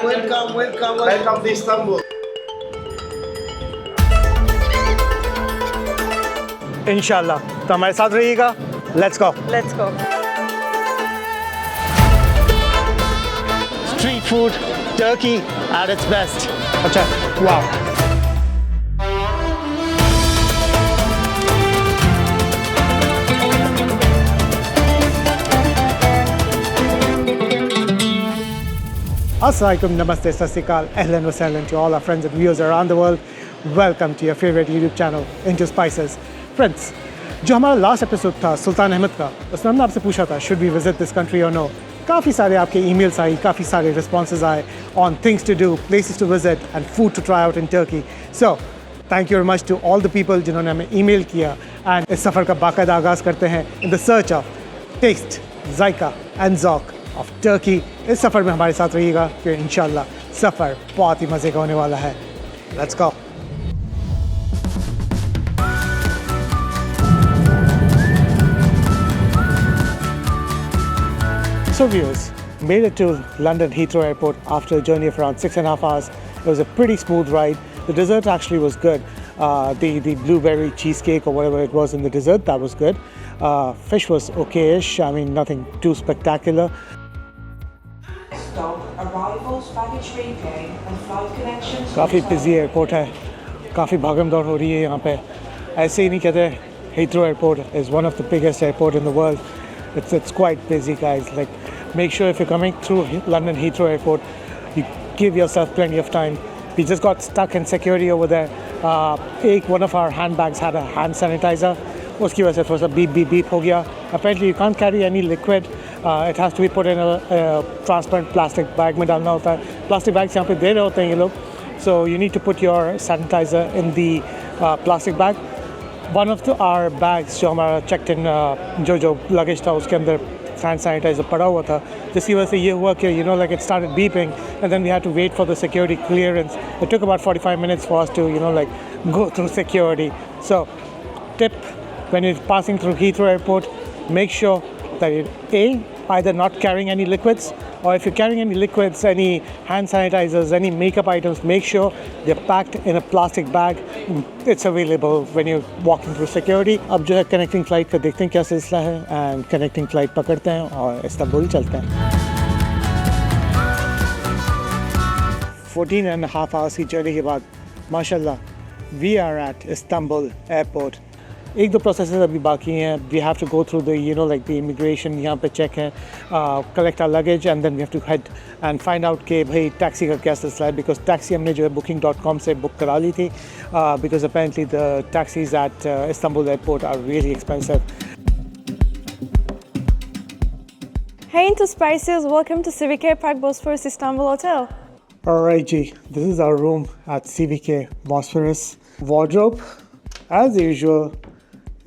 Welcome to Istanbul. इंशाल्लाह तो हमारे साथ रहिएगा. Let's go. Let's go. Street food, Turkey at its best. अच्छा, wow. Assalamualaikum, namaste, İstiklal, ahlan wa sahlan to all our friends and viewers around the world. Welcome to your favorite YouTube channel, Into Spices. Friends, जो हमारा last episode था सुल्तान अहमद का, उसमें हमने आपसे पूछा था should we visit this country or no. काफ़ी सारे आपके ईमेल्स आई, काफ़ी सारे रिस्पॉन्सेज आए on things to do, places to visit and food to try out in Turkey. So thank you very much to all the people जिन्होंने हमें email किया. एंड इस सफ़र का बाकायदा आगाज़ करते हैं in the search of taste, जायका एंड ज़ौक़ ऑफ टर्की. इस सफ़र में हमारे साथ रहिएगा कि इंशाल्लाह सफ़र बहुत ही मज़े का होने वाला है. Let's go. So viewers, made it to London Heathrow Airport after a journey of around 6.5 hours. It was a pretty smooth ride. The dessert actually was good. The blueberry cheesecake or whatever it was in the dessert, that was good. Fish was okay-ish. I mean, nothing too spectacular. Stop, arrivals, baggage reclaim and flight connections. काफ़ी busy airport है. काफ़ी भागम दौड़ हो रही है यहाँ पे. ऐसे ही नहीं कहते. Heathrow Airport is one of the biggest airport in the world. It's quite busy, guys. Like, make sure if you're coming through London Heathrow Airport, you give yourself plenty of time. We just got stuck in security over there. One of our handbags had a hand sanitizer. उसकी वजह से थोड़ा सा beep हो गया. Apparently, you can't carry any liquid. It has to be put in a transparent plastic bag में डालना होता है. Plastic bags यहाँ पे दे रहे होते हैं ये लोग. So you need to put your sanitizer in the plastic bag. One of our bags जो हमारा checked in जो luggage था उसके अंदर hand sanitizer पड़ा हुआ था, जिसकी वजह से ये हुआ कि like it started beeping and then we had to wait for the security clearance. It took about 45 minutes for us to like go through security. So tip, when you're passing through Heathrow Airport, make sure that you're either not carrying any liquids, or if you're carrying any liquids, any hand sanitizers, any makeup items, make sure they're packed in a plastic bag. It's available when you're walking through security. अब जो है connecting flight का देखते हैं क्या सिलसिला है, and connecting flight पकड़ते हैं और इस्तांबुल चलते हैं. 14.5 hours की जर्नी के बाद माशाल्लाह we are at Istanbul airport. एक दो प्रोसेसेस अभी बाकी हैं. We have to go through the like the immigration. यहाँ पे चेक है, collect our luggage and then we have to head and find out कि भाई टैक्सी का क्या सिलसिला है. बिकॉज टैक्सी हमने जो है booking.com से बुक करा ली थी, because apparently the taxis at Istanbul airport are really expensive. Hey Into Spices, welcome to CVK Park Bosphorus Istanbul Hotel. Alright जी, this is our room at CVK Bosphorus. Wardrobe, as usual.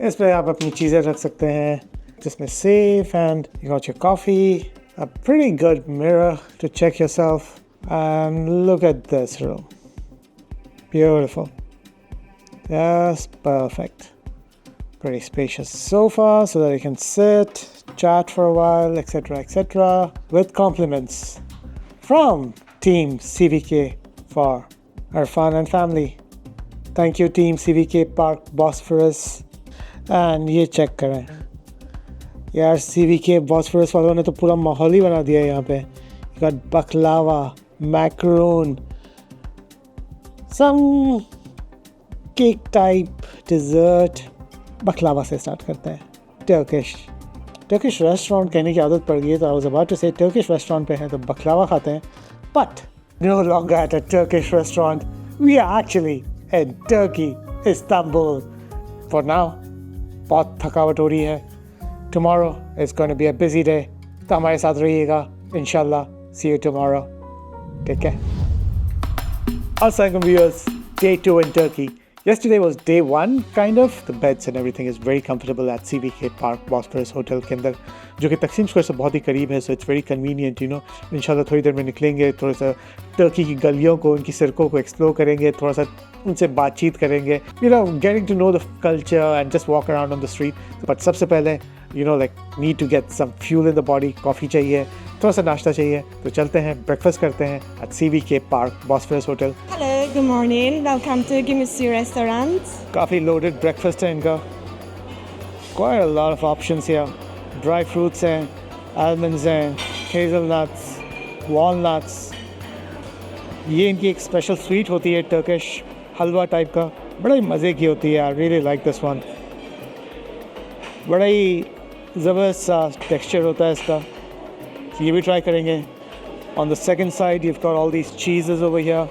इस पर आप अपनी चीज़ें रख सकते हैं, जिसमें safe, and you got your coffee, a pretty good mirror to check yourself, and look at this room. Beautiful. Just perfect. Pretty spacious sofa so that you can sit, chat for a while, etc., etc. With compliments from Team CVK for our fun and family. Thank you, Team CVK Park Bosphorus. And ये check करें यार, CVK Bosphorus वालों ने तो पूरा माहौल ही बना दिया यहाँ पे. You got baklava, macaroon, some cake type dessert. baklava से स्टार्ट करते हैं. Turkish restaurant कहने की आदत पड़ गई है, तो I was about to say Turkish restaurant पे हैं तो baklava खाते हैं. But no longer at a Turkish restaurant. We are actually in Turkey, Istanbul. For now. बहुत थकावट हो रही है. Tomorrow is going to be a busy day. तो हमारे साथ रहिएगा. Inshallah. See you tomorrow. Take care. Assalamualaikum viewers. Day 2 in Turkey. Yesterday was day 1, kind of. The beds and everything is very comfortable at CVK Park Bosphorus Hotel के अंदर, जो कि तकसीम square से बहुत ही करीब है. So it's very convenient, इंशाल्लाह थोड़ी देर में निकलेंगे, थोड़ा सा टर्की की गलियों को, उनकी सड़कों को एक्सप्लोर करेंगे, थोड़ा सा उनसे बातचीत करेंगे, getting to know the culture and just walk around on the street. But सबसे पहले, like need to get some fuel in the body. Coffee चाहिए, थोड़ा सा नाश्ता चाहिए तो चलते हैं ब्रेकफास्ट करते हैं at CVK Park Bosphorus Hotel. Hello, good morning. Welcome to Gümüşsü Restaurant. काफ़ी loaded breakfast है इनका. Quite a lot of options here. Dry fruits हैं, almonds हैं, hazelnuts, walnuts. ये इनकी एक स्पेशल स्वीट होती है टर्किश हलवा टाइप का, बड़ा ही मज़े की होती है. I really like this one. बड़ा ही ज़बरदस्त सा टेक्सचर होता है इसका. So ये भी ट्राई करेंगे. On the second side you've got all these cheeses over here.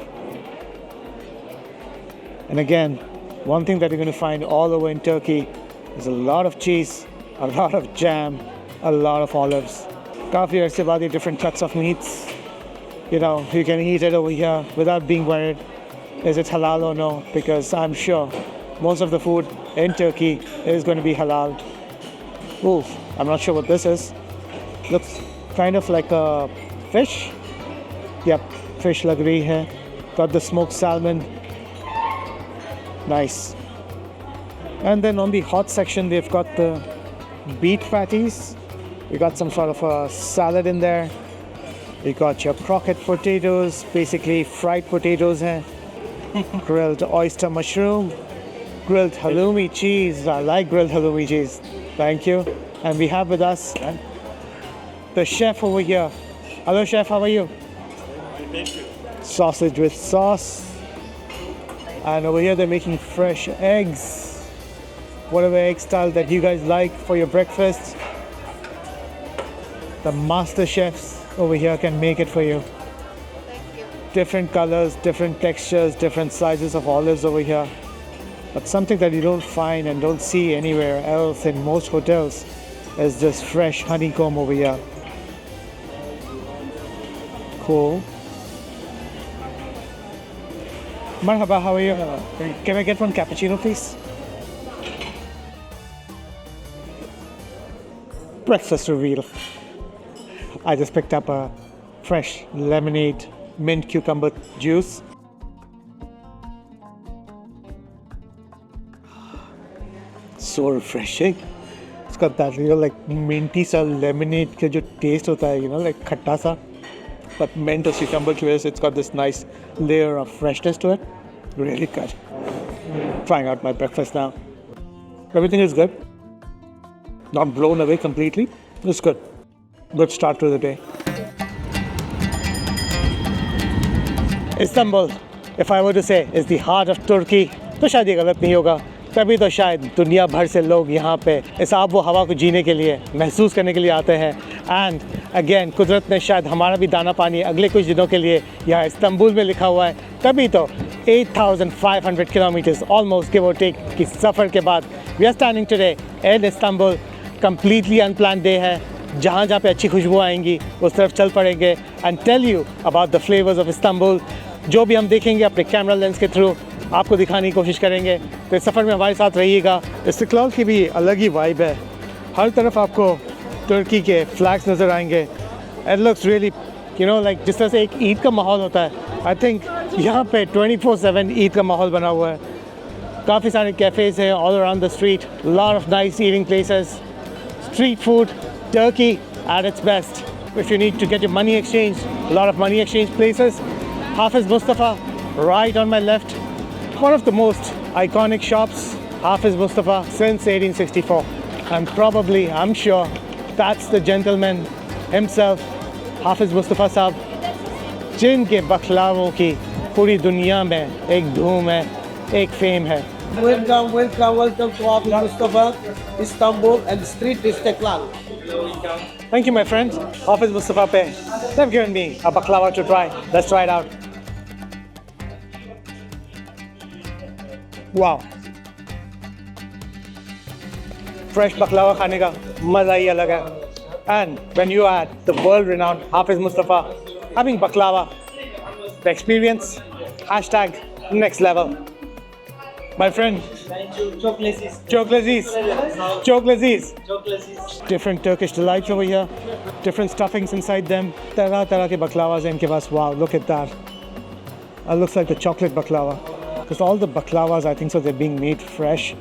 And again, one thing that you're going to find all over in Turkey is a lot of cheese, a lot of jam, a lot of olives. काफ़ी अरसे बाद ये different cuts of meats. You know, you can eat it over here without being worried, is it halal or no? Because I'm sure most of the food in Turkey is going to be halal. Ooh, I'm not sure what this is. Looks kind of like a fish. Yep, fish lag rahi hai. Got the smoked salmon. Nice. And then on the hot section, they've got the beet patties. You got some sort of a salad in there. You got your croquette potatoes, basically fried potatoes hai. Grilled oyster mushroom, grilled halloumi cheese. I like grilled halloumi cheese. Thank you. And we have with us the chef over here. Hello chef, how are you? Thank you. Sausage with sauce. And over here they're making fresh eggs. Whatever egg style that you guys like for your breakfast. The master chefs over here can make it for you. Thank you. Different colors, different textures, different sizes of olives over here. But something that you don't find and don't see anywhere else in most hotels is this fresh honeycomb over here. Cool. Marhaba, how are you? Can I get one cappuccino, please? Breakfast reveal. I just picked up a fresh lemonade, mint cucumber juice. So refreshing. It's got that, you know, like minty sa lemonade ka jo taste hota hai, you know, like khatta sa. But mint or cucumber twist, it's got this nice layer of freshness to it. Really good. Trying out my breakfast now. Everything is good. Not blown away completely. It's good. Good start to the day. Istanbul, if I were to say, is the heart of Turkey, तो शायद ये गलत नहीं होगा. तभी तो शायद दुनिया भर से लोग यहाँ पे इस आब व हवा को जीने के लिए, महसूस करने के लिए आते हैं. एंड अगेन कुदरत ने शायद हमारा भी दाना पानी अगले कुछ दिनों के लिए यहाँ इस्तांबुल में लिखा हुआ है. तभी तो 8,500 kilometers, almost give or take, की सफ़र के बाद we are standing today in Istanbul. Completely unplanned day है. जहाँ जहाँ पे अच्छी खुशबू आएंगी उस तरफ चल पड़ेंगे and tell you about the flavours of Istanbul. जो भी हम देखेंगे अपने कैमरा लेंस के थ्रू आपको दिखाने की कोशिश करेंगे. तो इस सफ़र में हमारे साथ रहिएगा. इस्तिक्लाल की भी अलग ही वाइब है. हर तरफ आपको तुर्की के फ्लैग्स नज़र आएंगे. It looks really, you know, like जिस तरह से एक ईद का माहौल होता है, आई थिंक यहाँ पे 24/7 ईद का माहौल बना हुआ है. काफ़ी सारे कैफ़ेज़ हैं all around the street. Lot of nice eating places. Street food, Turkey at its best. If you need to get your money exchanged, a lot of money exchange places. Hafiz Mustafa, right on my left. One of the most iconic shops, Hafiz Mustafa, since 1864. And probably, I'm sure, that's the gentleman himself, Hafiz Mustafa साहब, जिनके बखलावों की पूरी दुनिया में एक धूम है, एक फेम है. Welcome, welcome, welcome to Hafiz Mustafa, Istanbul and Street İstiklal. Thank you, my friend. Hafiz Mustafa pe. They've given me a baklava to try. Let's try it out. Wow. Fresh baklava खाने का मज़ा ही अलग है. And when you add the world-renowned Hafiz Mustafa having baklava, the experience, hashtag next level. My friend, Çok leziz. çok leziz. Çok leziz. Çok leziz. Different Turkish delights over here, different stuffings inside them. Tarah tarah ke baklavas hain inke paas. Wow, look at that. It looks like the chocolate baklava. Because all the baklavas, I think so, they're being made fresh.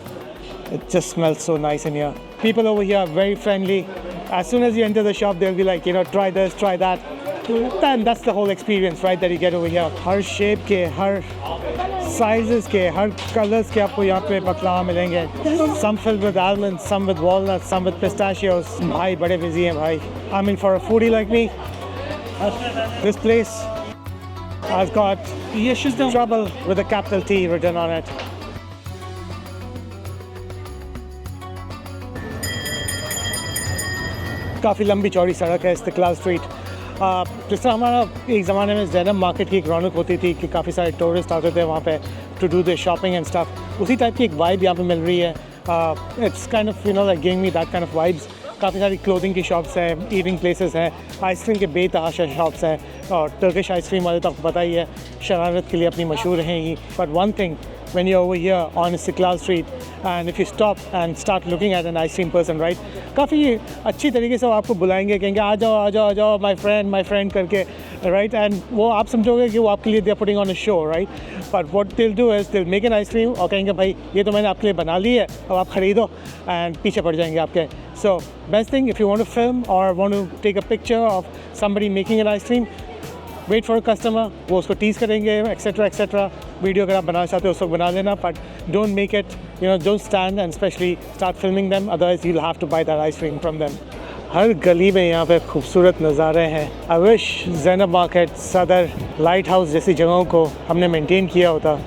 It just smells so nice in here. People over here are very friendly. As soon as you enter the shop, they'll be like, you know, try this, try that. Then that's the whole experience, right, that you get over here. Her shape के, हर sizes के, हर colors के आपको यहाँ पे baklava मिलेंगे. Some filled with almonds, some with walnuts, some with pistachios. भाई बड़े busy हैं भाई. I mean, for a foodie like me, this place has got trouble with a capital T written on it. काफ़ी लंबी चौड़ी सड़क है इस्तिक्लाल स्ट्रीट. जिस तरह हमारा एक ज़माने में ज़ैनब मार्केट की एक रौनक होती थी कि काफ़ी सारे टूरिस्ट आते थे वहाँ पे to do the shopping and stuff, उसी टाइप की एक वाइब यहाँ पे मिल रही है. It's kind of, you know, like giving me that kind of vibes. काफ़ी सारी क्लोथिंग की शॉप्स हैं, ईटिंग प्लेसेस हैं, आइसक्रीम के बेतहाशा शॉप्स हैं, और टर्किश आइसक्रीम वाले तो आपको पता ही है शरारत के लिए अपनी मशहूर हैं ही. But one thing, when you're over here on Istiklal Street and if you stop and start looking at an ice cream person, right, काफ़ी अच्छी तरीके से वो आपको बुलाएंगे, कहेंगे आ जाओ आ जाओ आ जाओ my friend करके, right, and वो आप समझोगे कि वो आपके लिए they're putting on a show, right, but what they'll do is they'll make an ice cream और कहेंगे भाई ये तो मैंने आपके लिए बना ली है, अब आप ख़रीदो, and पीछे पड़ जाएंगे आपके. So best thing, if you want to film or want to take a picture of somebody making an ice cream, wait for customer, वो उसको टीज़ करेंगे एक्सेट्रा एक्सेट्रा. वीडियो अगर आप बनाना चाहते हो उसको बना लेना, but don't make it, you know, don't stand and specially start filming them, otherwise you will have to buy that ice cream from them. हर गली में यहाँ पे खूबसूरत नज़ारे हैं. I wish Zainab market, Saddar, lighthouse जैसी जगहों को हमने मेंटेन किया होता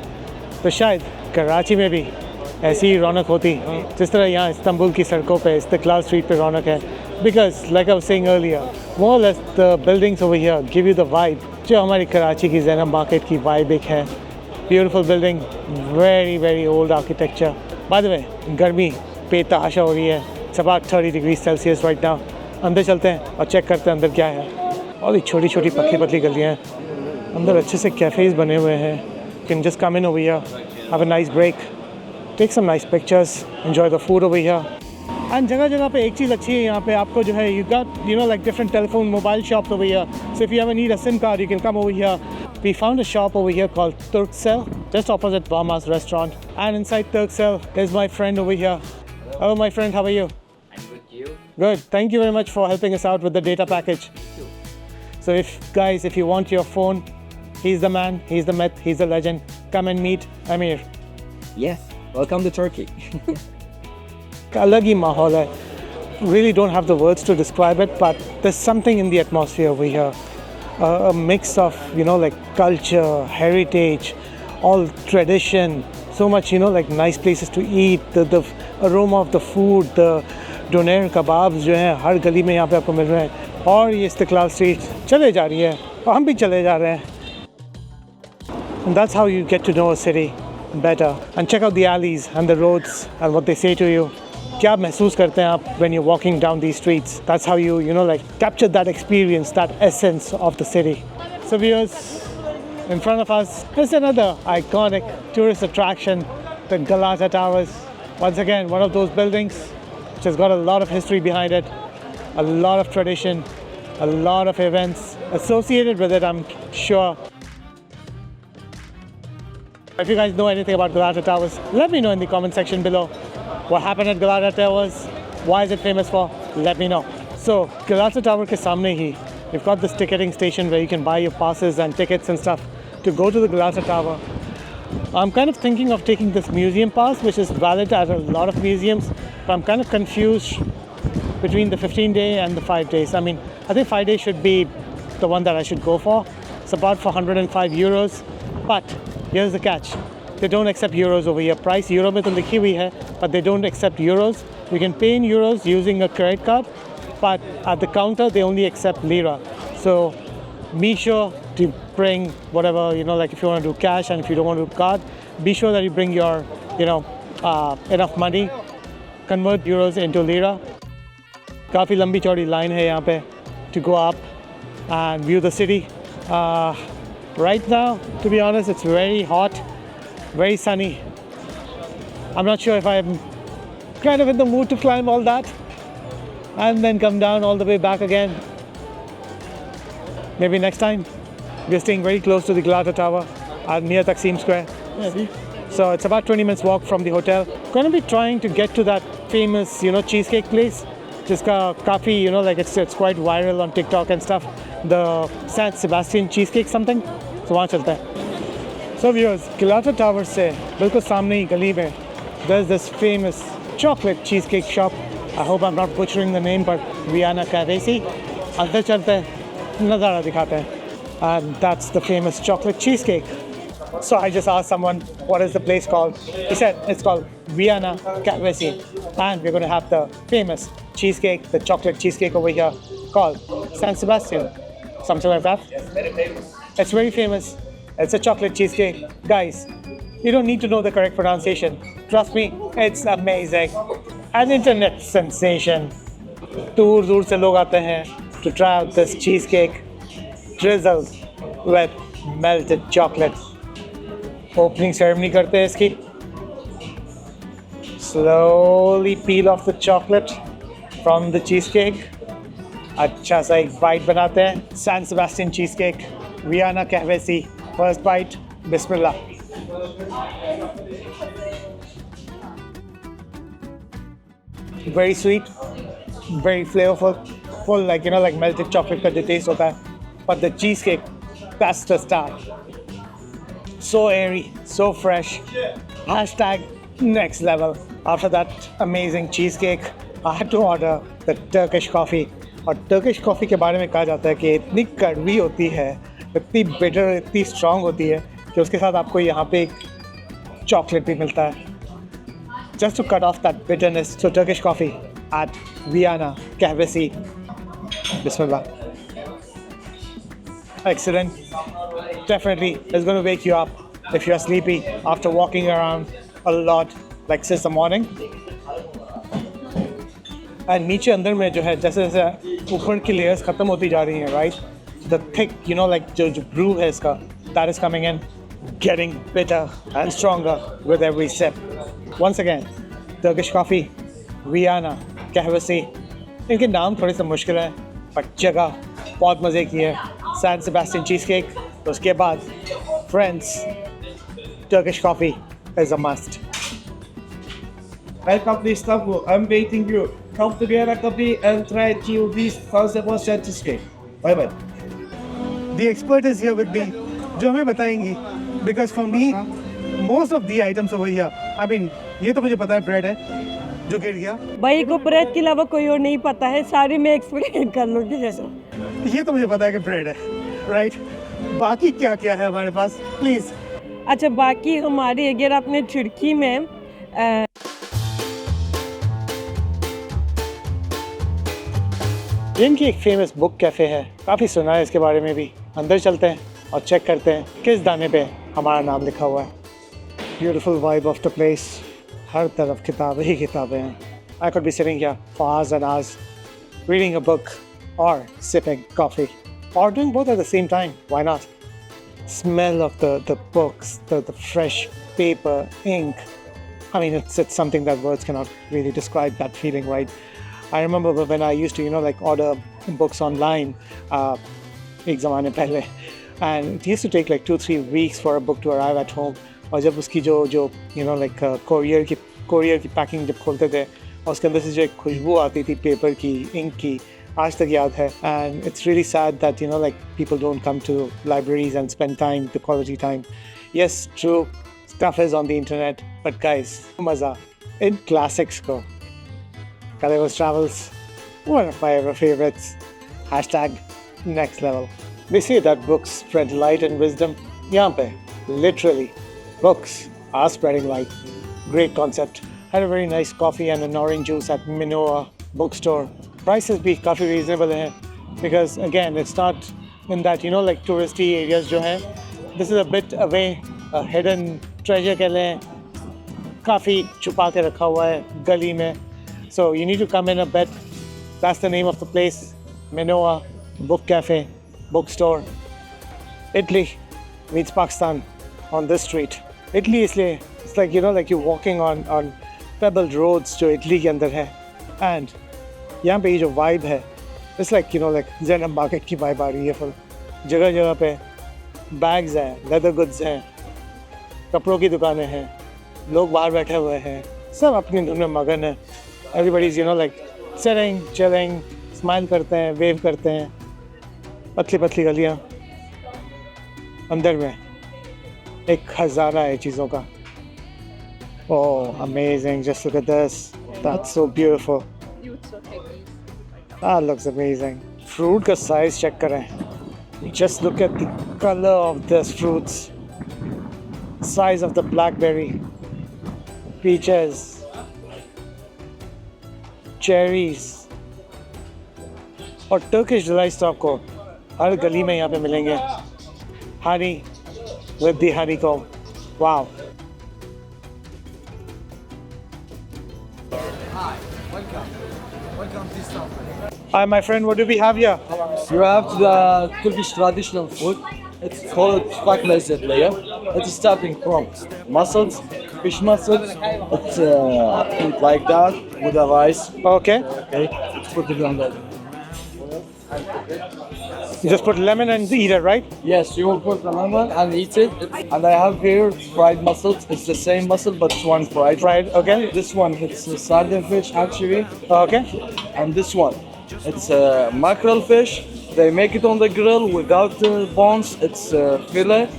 तो शायद कराची में भी ऐसी ही रौनक होती जिस तरह यहाँ इस्तांबुल की सड़कों पे इस्तिक्लाल स्ट्रीट पे रौनक है. Because like I was saying earlier, more less the buildings over here give you the vibe जो हमारी कराची की ज़ैनब मार्केट की वाइब एक है. Beautiful building, very very old architecture. By the way, गर्मी बेतहाशा हो रही है. It's about 30 degree Celsius right now. अंदर चलते हैं और चेक करते हैं अंदर क्या है. और ये छोटी छोटी पतली पतली गलियाँ हैं, अंदर अच्छे से कैफ़ेज़ बने हुए हैं. You can just come in over here, have a nice break, take some nice pictures, enjoy the food over here. And जगह जगह पे एक चीज़ अच्छी है यहाँ पे आपको जो है, you got, you know, like different telephone mobile shops over here. So if you ever need a SIM card, you can come over here. We found a shop over here called Turkcell, just opposite Bama's restaurant. And inside Turkcell is my friend over here. Hello, my friend. How are you? I'm good. You? Good. Thank you very much for helping us out with the data package. So if you want your phone, he's the man, he's the myth, he's the legend. Come and meet Amir. Yes. Welcome to Turkey. अलग ही माहौल है. Really don't have the words to describe it, but there's something in the atmosphere over here. A mix of, you know, like culture, heritage, all tradition, so much, you know, like nice places to eat, the aroma of the food, the doner kebabs जो हैं हर गली में यहाँ पे आपको मिल रहे हैं. और ये इस्तिक्लाल स्ट्रीट चले जा रही है और हम भी चले जा रहे हैं. And that's how you get to know a city better. And check out the alleys and the roads and what they say to you. क्या महसूस करते हैं आप when you're walking down these streets? That's how you know, like capture that experience, that essence of the city. So viewers, in front of us is another iconic tourist attraction, the Galata Towers. Once again, one of those buildings which has got a lot of history behind it, a lot of tradition, a lot of events associated with it, I'm sure. If you guys know anything about Galata Towers, let me know in the comment section below. What happened at Galata Towers? Why is it famous for? Let me know. So, Galata Tower ke samne hi, we've got this ticketing station where you can buy your passes and tickets and stuff to go to the Galata Tower. I'm kind of thinking of taking this museum pass, which is valid at a lot of museums, but I'm kind of confused between the 15-day and the 5 days. I mean, I think 5 days should be the one that I should go for. It's about 405 euros, but here's the catch. They don't accept euros over here. Price euro में तो लिखी हुई है, but they don't accept euros. You can pay in euros using a credit card, but at the counter they only accept lira. So be sure to bring whatever, you know, like if you want to do cash and if you don't want to do card, be sure that you bring your, you know, enough money. Convert euros into lira. काफ़ी लंबी चौड़ी line है यहाँ पे to go up and view the city. Right now, to be honest, it's very hot. Very sunny. I'm not sure if I'm kind of in the mood to climb all that and then come down all the way back again. Maybe next time. We're staying very close to the Galata Tower near Taksim Square. So it's about 20 minutes walk from the hotel. Going to be trying to get to that famous, you know, cheesecake place जिसका काफ़ी like it's quite viral on TikTok and stuff. The San Sebastian cheesecake something. So वहाँ चलते हैं. So viewers, Galata Tower से बिल्कुल सामने ही गली में there's this famous chocolate cheesecake shop. I hope I'm not butchering the name, but Viyana Kahvesi. अंदर चलते हैं, नज़ारा दिखाते हैं. And that's the famous chocolate cheesecake. So I just asked someone, what is the place called? He said it's called Viyana Kahvesi. And we're going to have the famous cheesecake, the chocolate cheesecake over here called San Sebastian. Something like that. Yes, very famous. It's very famous. It's a chocolate cheesecake. Guys, you don't need to know the correct pronunciation. Trust me, it's amazing. An internet sensation. दूर दूर से लोग आते हैं to try out this cheesecake drizzled with melted chocolate. Opening ceremony करते हैं इसकी. Slowly peel off the chocolate from the cheesecake. अच्छा सा एक bite बनाते हैं. San Sebastian cheesecake, Viyana Kahvesi. First bite, Bismillah. Very sweet, very flavorful, full like like melted chocolate का जो taste होता है. But the cheesecake, that's the star. So airy, so fresh. Hashtag next level. After that amazing cheesecake, I had to order the Turkish coffee. और Turkish coffee के बारे में कहा जाता है कि इतनी कड़वी होती है, इतनी bitter, इतनी strong होती है कि उसके साथ आपको यहाँ पे एक chocolate भी मिलता है. Just to cut off that bitterness, so Turkish coffee at Viyana Kahvesi. Bismillah. Excellent. Definitely is going to wake you up if you're sleepy after walking around a lot like since the morning. And नीचे अंदर में जो है जैसे जैसे ऊपर की layers खत्म होती जा रही हैं, right? The thick, like जो brew है इसका, that is coming in, getting bitter and stronger with every sip. Once again, Turkish coffee, Viyana Kahvesi. इनके नाम थोड़े से मुश्किल हैं, but जगह बहुत मज़े की है. San Sebastian cheesecake. उसके बाद friends, Turkish coffee is a must. Welcome to Istanbul. I'm waiting you. Come to Viyana Coffee and try to this San Sebastian cheesecake. Bye bye. The expert is here with me. जो हमें बताएंगी. Because for me, most of the items over here, I mean, ये तो मुझे पता है bread है, जो गिर गया. भाई को ब्रेड के अलावा कोई और नहीं पता है, सारी मैं एक्सप्लेन कर लूँगी जैसा. ये तो मुझे पता है कि bread है, right? बाकी क्या क्या है हमारे पास? Please. अच्छा बाकी हमारी अगर आपने तुर्की में इनकी एक फेमस बुक कैफ़े है, काफ़ी सुना है इसके बारे में भी. अंदर चलते हैं और चेक करते हैं किस दाने पे हमारा नाम लिखा हुआ है. Beautiful vibe of the place. हर तरफ किताबें ही किताबें हैं. I could be sitting here for hours and hours reading a book or sipping coffee or doing both at the same time. Why not? Smell of the books, the fresh paper, ink. I mean, it's something that words cannot really describe that feeling, right? I remember when I used to, like order books online, एक ज़माने पहले, and it used to take like 2-3 weeks for a book to arrive at home. और जब उसकी जो like courier की packing जब खोलते थे और उसके अंदर से जो एक खुशबू आती थी पेपर की, इंक की, आज तक याद है. And it's really sad that like people don't come to libraries and spend time, the quality time. Yes, true, stuff is on the internet, but guys, मज़ा in classics को. Kaleva's Travels, one of my ever favorites. Hashtag next level. They say that books spread light and wisdom. यहाँ पे, literally, books are spreading light. Great concept. Had a very nice coffee and an orange juice at Minoa bookstore. Prices be काफ़ी reasonable हैं because again, it's not in that like touristy areas जो हैं. This is a bit away, a hidden treasure कह लें. काफ़ी छुपा के रखा हुआ है गली में. So you need to come in a bit. That's the name of the place. Minoa Book Cafe, Bookstore. Italy meets Pakistan on this street. Italy इसलिए it's like like you're walking on pebbled roads जो Italy के अंदर है. And यहाँ पे ये जो vibe है, it's like like Zen market की vibe आ रही है full. जगह जगह पे bags हैं, leather goods हैं, कपड़ों की दुकानें हैं, लोग बाहर बैठे हुए हैं, सब अपनी धुन में मगन है. Everybody's like Sitting, chilling, smile करते हैं, wave करते हैं. पतली पतली गलियाँ. अंदर में एक खजाना है चीज़ों का. Oh, amazing! Just look at this. That's so beautiful. That looks amazing. Fruit का size check करें. Just look at the color of this fruits. Size of the blackberry, peaches, cherries. और Turkish delights तो आपको हर गली में यहाँ पे मिलेंगे. Honey with the honeycomb. Wow. Hi, my friend. What do we have here? You have the Turkish traditional food. It's called Kahvesi. It's starting from mussels, fish mussels. It's like that with the rice. Okay. Okay, let's put it on that. You just put lemon and eat it, right? Yes, you will put the lemon and eat it. And I have here fried mussels. It's the same mussel, but it's one fried. Fried. Okay. This one, it's sardine fish actually. Okay. And this one, it's mackerel fish. They make it on the grill without bones. It's fillet.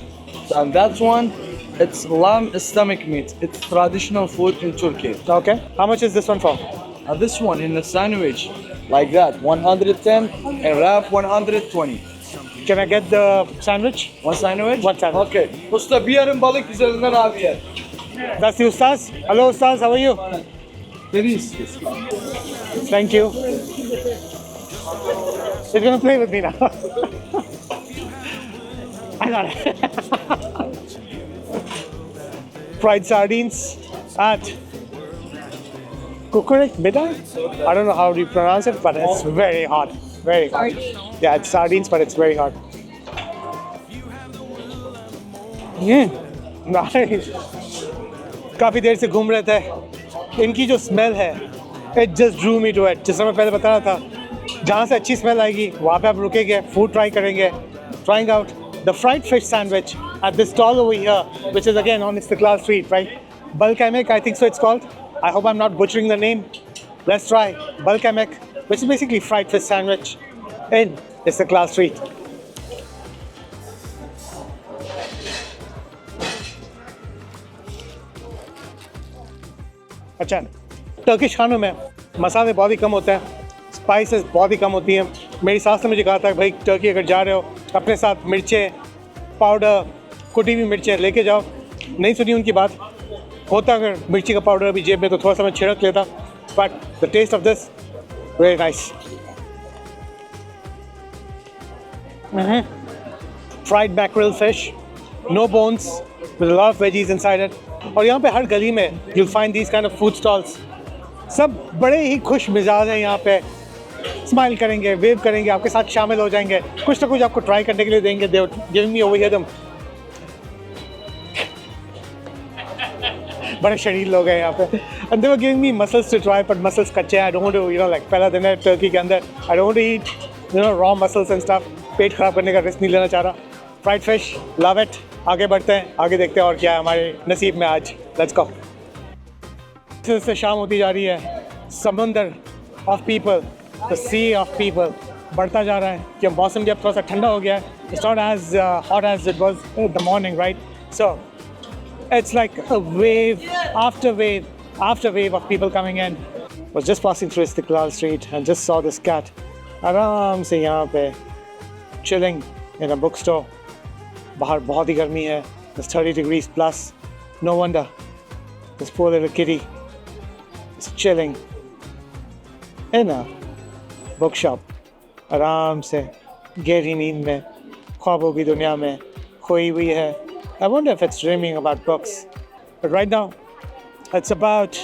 And that one, it's lamb stomach meat. It's traditional food in Turkey. Okay. How much is this one for? And this one in a sandwich, like that, 110 and wrap 120. Can I get the sandwich? One sandwich? One sandwich. Okay. Usta bir yarım balık üzerinden abi yer. That's the Ustaz. Hello, Ustaz. How are you? Deniz. Thank you. You're gonna play with me now. I got it. Fried sardines at Kokoreç, beta? I don't know how you pronounce it, but it's very hot. Very hot. Yeah, it's sardines, but it's very hot. Nice. काफ़ी देर से घूम रहे थे. इनकी जो smell है, it just drew me to it. जैसा मैं पहले बता रहा था, जहाँ से अच्छी स्मेल आएगी, वहाँ पे आप रुकेंगे, फूड ट्राई करेंगे. Trying out the fried fish sandwich at this stall over here, which is again on Istiklal Street, right? Ekmek, I think so it's called. I hope I'm not butchering the name. Let's try Ekmek, which is basically fried fish sandwich in Istiklal Street. अच्छा, Turkish खानों में मसाले बहुत ही कम होते हैं, spices बहुत ही कम होती हैं. मेरी सास ने मुझे कहा था भाई टर्की अगर जा रहे हो अपने साथ मिर्चें, पाउडर, कुटी हुई मिर्चें लेके जाओ. नहीं सुनी उनकी बात. होता अगर मिर्ची का पाउडर अभी जेब में तो थोड़ा सा मैं छिड़क लेता. But the taste of this very nice. Fried mackerel fish, no bones, with a lot of veggies inside it. और यहाँ पे हर गली में you'll find these kind of food stalls. सब बड़े ही खुश मिजाज हैं यहाँ पे. स्माइल करेंगे, वेव करेंगे, आपके साथ शामिल हो जाएंगे, कुछ ना कुछ आपको ट्राई करने के लिए देंगे. They were giving me over here them. बड़े शरीर लोग हैं यहाँ पे. And they were giving me mussels to try, but mussels कच्चे हैं. I don't want to, like पहला दिन है टर्की के अंदर. I don't want to eat, raw mussels and stuff. पेट खराब करने का रिस्क नहीं लेना चाह रहा. Fried fish, love it. आगे बढ़ते हैं, आगे देखते हैं और क्या है हमारे नसीब में आज. Let's go. से शाम होती जा रही है. समुंदर of people, the sea of people बढ़ता जा रहा है कि मौसम जब थोड़ा सा ठंडा हो गया है. It's not as hot as it was in the morning, right? So it's like a wave after wave after wave of people coming in. Was just passing through Istiklal Street and just saw this cat आराम से यहाँ पे chilling in a bookstore. बाहर बहुत ही गर्मी है. It's 30 degrees plus. No wonder this poor little kitty is chilling in a bookshop. आराम से गहरी नींद में, ख्वाबों की दुनिया में खोई हुई है. I wonder if it's dreaming about books. But right now, it's about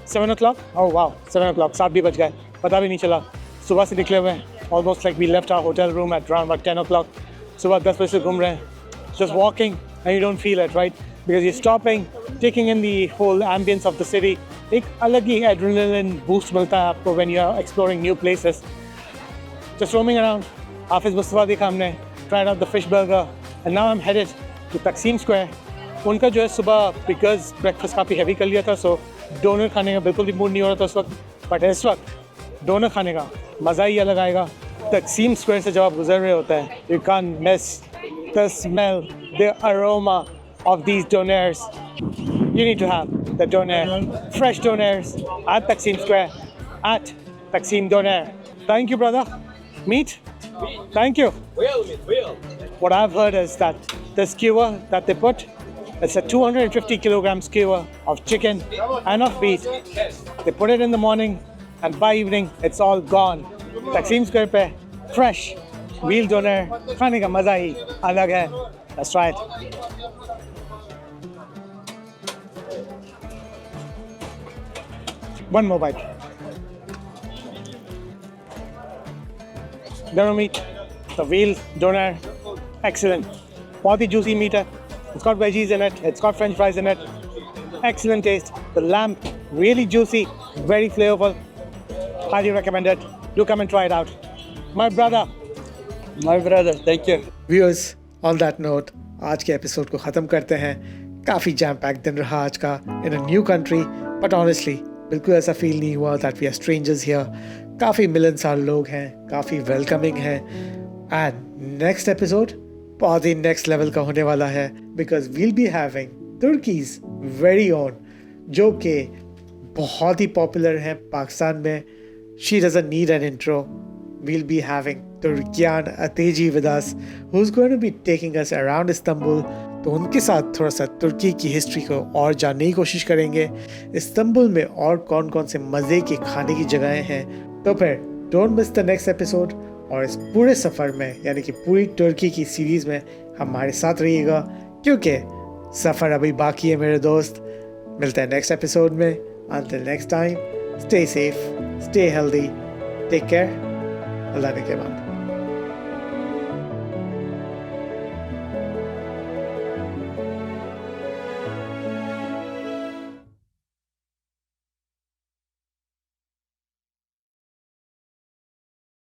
7 o'clock. Oh wow, 7 o'clock. 7 भी बज गए. पता भी नहीं चला. सुबह से निकले हुए हैं. Almost like we left our hotel room at around about 10 o'clock. सुबह 10 बजे से घूम रहे हैं. Just walking and you don't feel it, right? Because you're stopping, taking in the whole ambience of the city. एक अलग ही adrenaline boost मिलता है आपको when you're exploring new places. Just roaming around. Hafiz Mustafa देखा हमने. Tried out the fish burger. And now I'm headed to Taksim Square. उनका जो है सुबह because breakfast काफ़ी heavy कर लिया था, so डोनर खाने का बिल्कुल भी मूड नहीं हो रहा था उस वक्त. But इस वक्त डोनर खाने का मज़ा ही अलग आएगा। तकसीम स्क्वायर से जब आप गुजर रहे होते हैं, you can miss the smell, the aroma of these donors. You need to have the doner, fresh donors at Taksim Square, at Taksim Doner. Thank you, brother. Meat? Thank you. What I've heard is that the skewer that they put, it's a 250 kilogram skewer of chicken and of beef. They put it in the morning and by evening it's all gone. Taksim Square pe fresh wheel doner खाने का मज़ा ही अलग है. Let's try it. One more bite. Doner meat, the wheel doner, excellent. बहुत ही juicy meat है. It's got veggies in it. It's got French fries in it. Excellent taste. The lamb really juicy, very flavorful. Highly recommend it. Do come and try it out. My brother. Thank you. Viewers, on that note, आज के episode को ख़त्म करते हैं. काफ़ी jam pack दिन रहा आज का in a new country, but honestly बिल्कुल ऐसा फील नहीं हुआ that we are strangers here. काफ़ी मिलनसार लोग हैं, काफ़ी वेलकमिंग हैं. एंड नेक्स्ट एपिसोड बहुत ही नेक्स्ट लेवल का होने वाला है because we'll be having Turkey's very own, जो कि बहुत ही पॉपुलर है पाकिस्तान में. She doesn't need an intro. We'll be having Turkian Ateji with us, who's going to be taking us around Istanbul. तो उनके साथ थोड़ा सा तुर्की की हिस्ट्री को और जानने की कोशिश करेंगे. इस्तांबुल में और कौन कौन से मज़े के खाने की जगहें हैं. तो फिर don't miss the next episode. और इस पूरे सफ़र में यानी कि पूरी तुर्की की सीरीज़ में हमारे साथ रहिएगा, क्योंकि सफ़र अभी बाकी है मेरे दोस्त. मिलते हैं नेक्स्ट एपिसोड में. Until next time, stay safe, stay healthy, take care. अल्लाह ने के बाद.